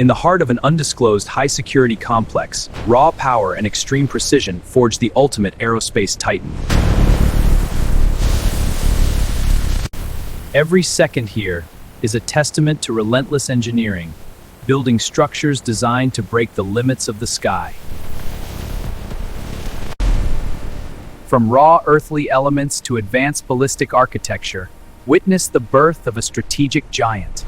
In the heart of an undisclosed high-security complex, raw power and extreme precision forge the ultimate aerospace titan. Every second here is a testament to relentless engineering, building structures designed to break the limits of the sky. From raw earthly elements to advanced ballistic architecture, witness the birth of a strategic giant.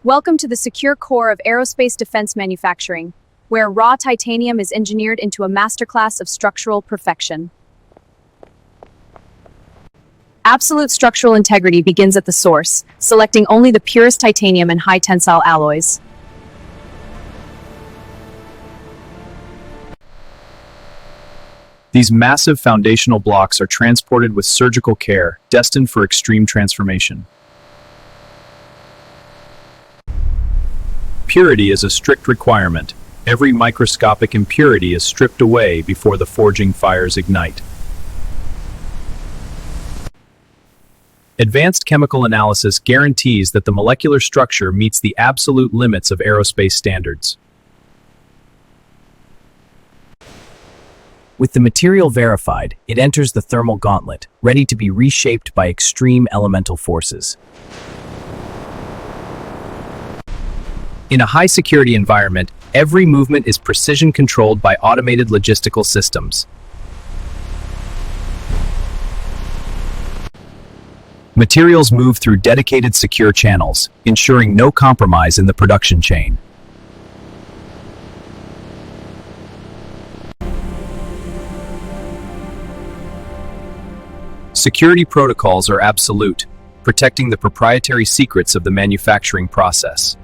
Welcome to the secure core of aerospace defense manufacturing, where raw titanium is engineered into a masterclass of structural perfection. Absolute structural integrity begins at the source, selecting only the purest titanium and high-tensile alloys. These massive foundational blocks are transported with surgical care, destined for extreme transformation. Purity is a strict requirement. Every microscopic impurity is stripped away before the forging fires ignite. Advanced chemical analysis guarantees that the molecular structure meets the absolute limits of aerospace standards. With the material verified, it enters the thermal gauntlet, ready to be reshaped by extreme elemental forces. In a high-security environment, every movement is precision-controlled by automated logistical systems. Materials move through dedicated secure channels, ensuring no compromise in the production chain. Security protocols are absolute, protecting the proprietary secrets of the manufacturing process.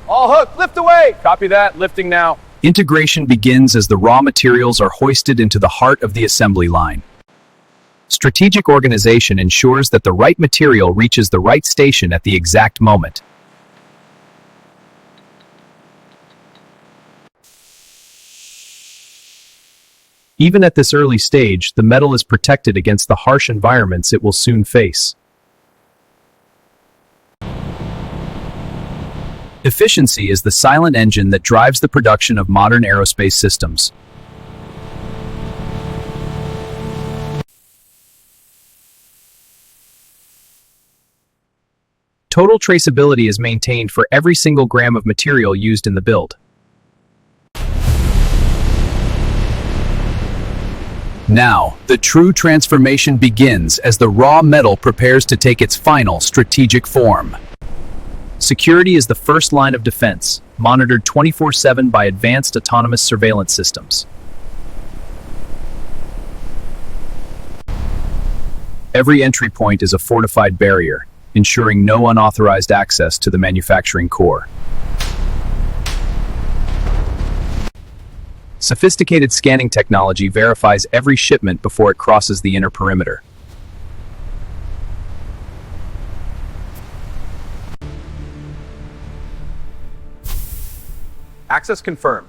All hooked, lift away! Copy that, lifting now. Integration begins as the raw materials are hoisted into the heart of the assembly line. Strategic organization ensures that the right material reaches the right station at the exact moment. Even at this early stage, the metal is protected against the harsh environments it will soon face. Efficiency is the silent engine that drives the production of modern aerospace systems. Total traceability is maintained for every single gram of material used in the build. Now, the true transformation begins as the raw metal prepares to take its final strategic form. Security is the first line of defense, monitored 24/7 by advanced autonomous surveillance systems. Every entry point is a fortified barrier, ensuring no unauthorized access to the manufacturing core. Sophisticated scanning technology verifies every shipment before it crosses the inner perimeter. Access confirmed.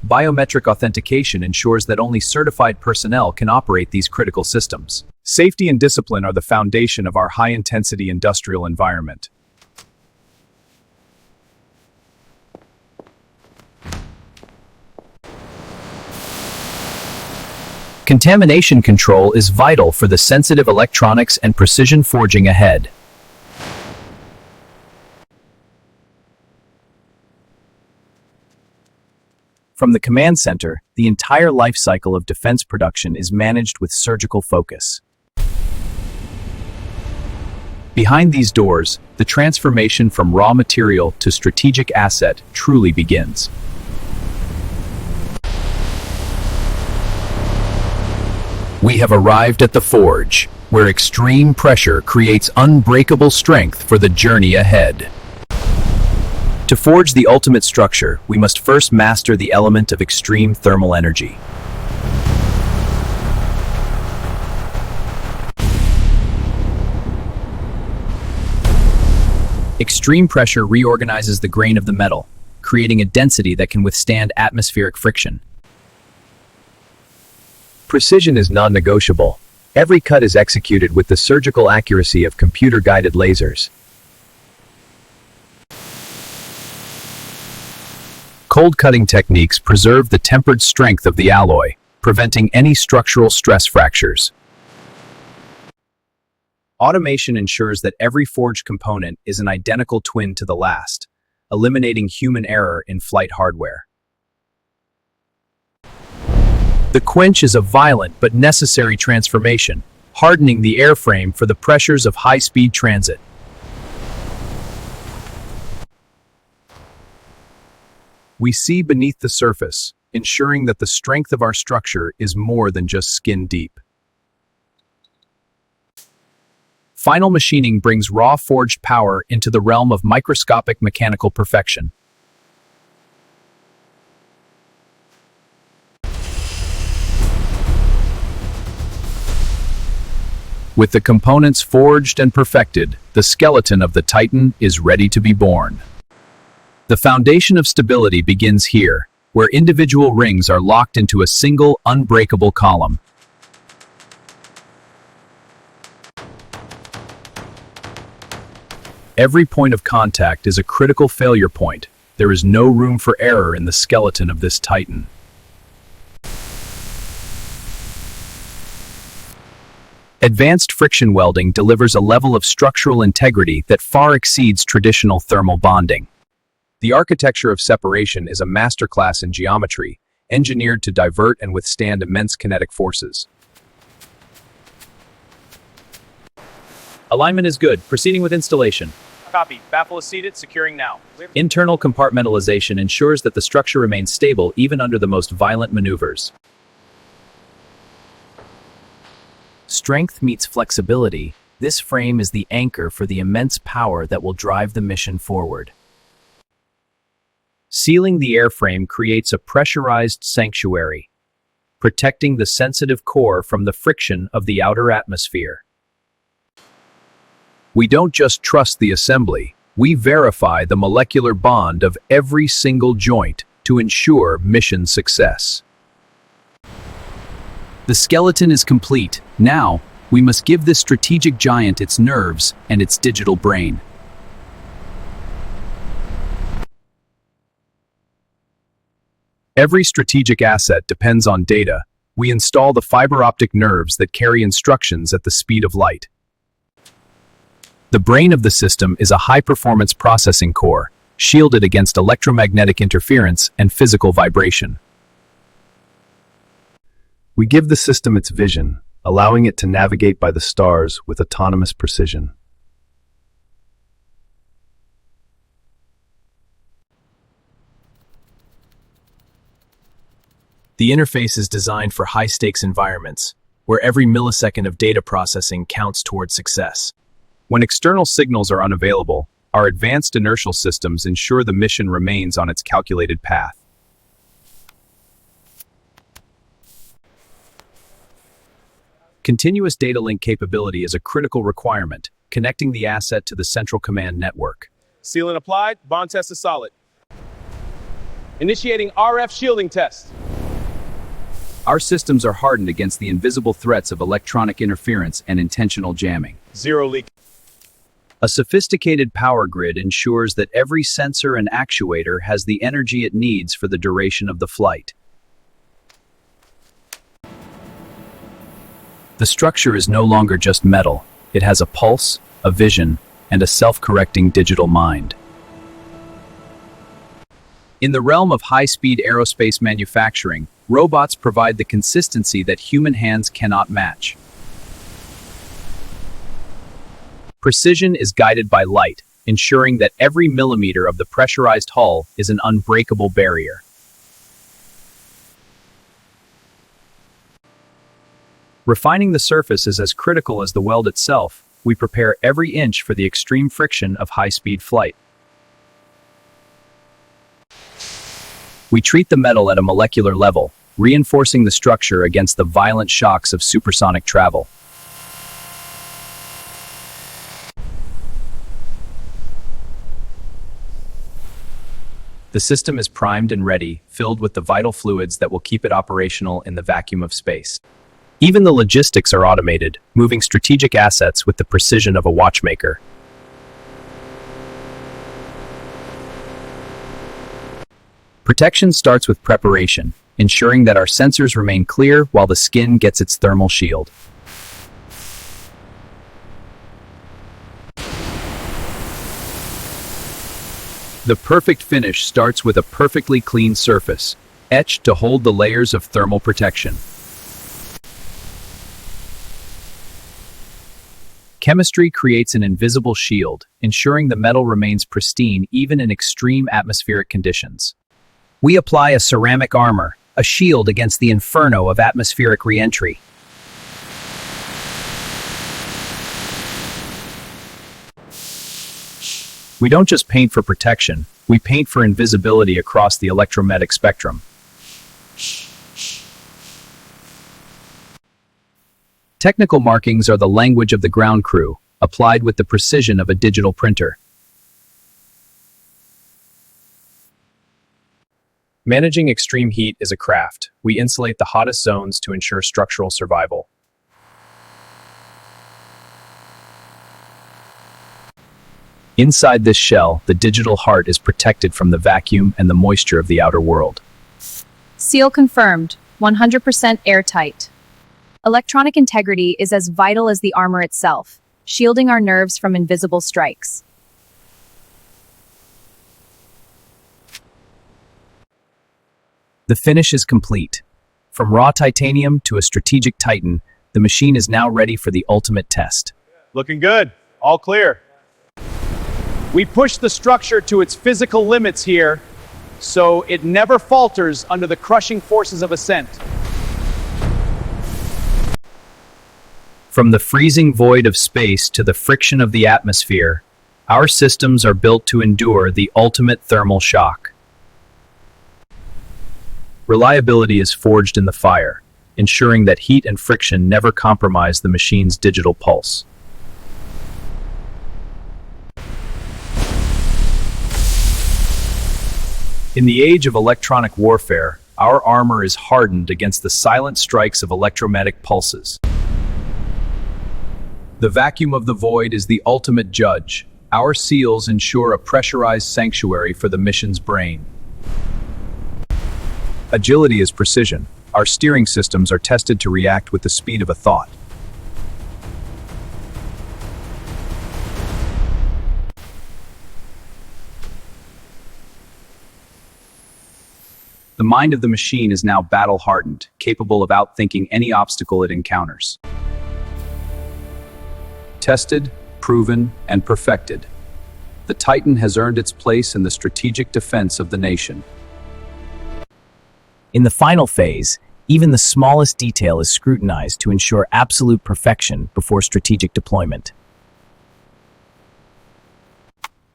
Biometric authentication ensures that only certified personnel can operate these critical systems. Safety and discipline are the foundation of our high-intensity industrial environment. Contamination control is vital for the sensitive electronics and precision forging ahead. From the command center, the entire life cycle of defense production is managed with surgical focus. Behind these doors, the transformation from raw material to strategic asset truly begins. We have arrived at the forge, where extreme pressure creates unbreakable strength for the journey ahead. To forge the ultimate structure, we must first master the element of extreme thermal energy. Extreme pressure reorganizes the grain of the metal, creating a density that can withstand atmospheric friction. Precision is non-negotiable. Every cut is executed with the surgical accuracy of computer-guided lasers. Cold cutting techniques preserve the tempered strength of the alloy, preventing any structural stress fractures. Automation ensures that every forged component is an identical twin to the last, eliminating human error in flight hardware. The quench is a violent but necessary transformation, hardening the airframe for the pressures of high-speed transit. We see beneath the surface, ensuring that the strength of our structure is more than just skin deep. Final machining brings raw forged power into the realm of microscopic mechanical perfection. With the components forged and perfected, the skeleton of the Titan is ready to be born. The foundation of stability begins here, where individual rings are locked into a single, unbreakable column. Every point of contact is a critical failure point. There is no room for error in the skeleton of this Titan. Advanced friction welding delivers a level of structural integrity that far exceeds traditional thermal bonding. The architecture of separation is a masterclass in geometry, engineered to divert and withstand immense kinetic forces. Alignment is good. Proceeding with installation. Copy. Baffle is seated. Securing now. Internal compartmentalization ensures that the structure remains stable even under the most violent maneuvers. Strength meets flexibility. This frame is the anchor for the immense power that will drive the mission forward. Sealing the airframe creates a pressurized sanctuary, protecting the sensitive core from the friction of the outer atmosphere. We don't just trust the assembly, we verify the molecular bond of every single joint to ensure mission success. The skeleton is complete. Now, we must give this strategic giant its nerves and its digital brain. Every strategic asset depends on data. We install the fiber optic nerves that carry instructions at the speed of light. The brain of the system is a high-performance processing core, shielded against electromagnetic interference and physical vibration. We give the system its vision, allowing it to navigate by the stars with autonomous precision. The interface is designed for high-stakes environments, where every millisecond of data processing counts toward success. When external signals are unavailable, our advanced inertial systems ensure the mission remains on its calculated path. Continuous data link capability is a critical requirement, connecting the asset to the central command network. Sealant applied. Bond test is solid. Initiating RF shielding test. Our systems are hardened against the invisible threats of electronic interference and intentional jamming. Zero leak. A sophisticated power grid ensures that every sensor and actuator has the energy it needs for the duration of the flight. The structure is no longer just metal. It has a pulse, a vision, and a self-correcting digital mind. In the realm of high-speed aerospace manufacturing, robots provide the consistency that human hands cannot match. Precision is guided by light, ensuring that every millimeter of the pressurized hull is an unbreakable barrier. Refining the surface is as critical as the weld itself. We prepare every inch for the extreme friction of high-speed flight. We treat the metal at a molecular level, reinforcing the structure against the violent shocks of supersonic travel. The system is primed and ready, filled with the vital fluids that will keep it operational in the vacuum of space. Even the logistics are automated, moving strategic assets with the precision of a watchmaker. Protection starts with preparation, ensuring that our sensors remain clear while the skin gets its thermal shield. The perfect finish starts with a perfectly clean surface, etched to hold the layers of thermal protection. Chemistry creates an invisible shield, ensuring the metal remains pristine even in extreme atmospheric conditions. We apply a ceramic armor, a shield against the inferno of atmospheric re-entry. We don't just paint for protection, we paint for invisibility across the electromagnetic spectrum. Technical markings are the language of the ground crew, applied with the precision of a digital printer. Managing extreme heat is a craft. We insulate the hottest zones to ensure structural survival. Inside this shell, the digital heart is protected from the vacuum and the moisture of the outer world. Seal confirmed, 100% airtight. Electronic integrity is as vital as the armor itself, shielding our nerves from invisible strikes. The finish is complete. From raw titanium to a strategic titan, the machine is now ready for the ultimate test. Looking good. All clear. We push the structure to its physical limits here, so it never falters under the crushing forces of ascent. From the freezing void of space to the friction of the atmosphere, our systems are built to endure the ultimate thermal shock. Reliability is forged in the fire, ensuring that heat and friction never compromise the machine's digital pulse. In the age of electronic warfare, our armor is hardened against the silent strikes of electromagnetic pulses. The vacuum of the void is the ultimate judge. Our seals ensure a pressurized sanctuary for the mission's brain. Agility is precision. Our steering systems are tested to react with the speed of a thought. The mind of the machine is now battle-hardened, capable of outthinking any obstacle it encounters. Tested, proven, and perfected, the Titan has earned its place in the strategic defense of the nation. In the final phase, even the smallest detail is scrutinized to ensure absolute perfection before strategic deployment.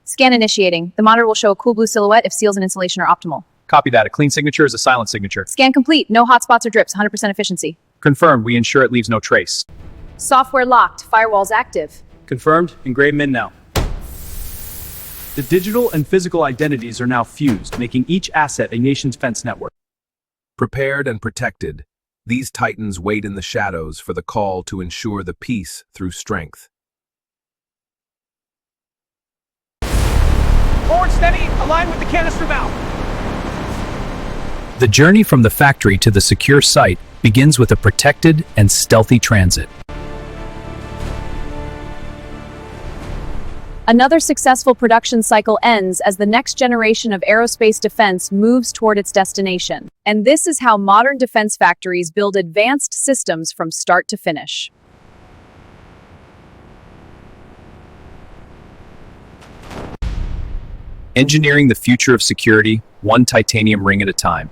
Scan initiating. The monitor will show a cool blue silhouette if seals and insulation are optimal. Copy that. A clean signature is a silent signature. Scan complete. No hotspots or drips. 100% efficiency. Confirmed. We ensure it leaves no trace. Software locked. Firewalls active. Confirmed. Engrave min now. The digital and physical identities are now fused, making each asset a nation's fence network. Prepared and protected, these titans wait in the shadows for the call to ensure the peace through strength. Forward steady, align with the canister valve. The journey from the factory to the secure site begins with a protected and stealthy transit. Another successful production cycle ends as the next generation of aerospace defense moves toward its destination. And this is how modern defense factories build advanced systems from start to finish. Engineering the future of security, one titanium ring at a time.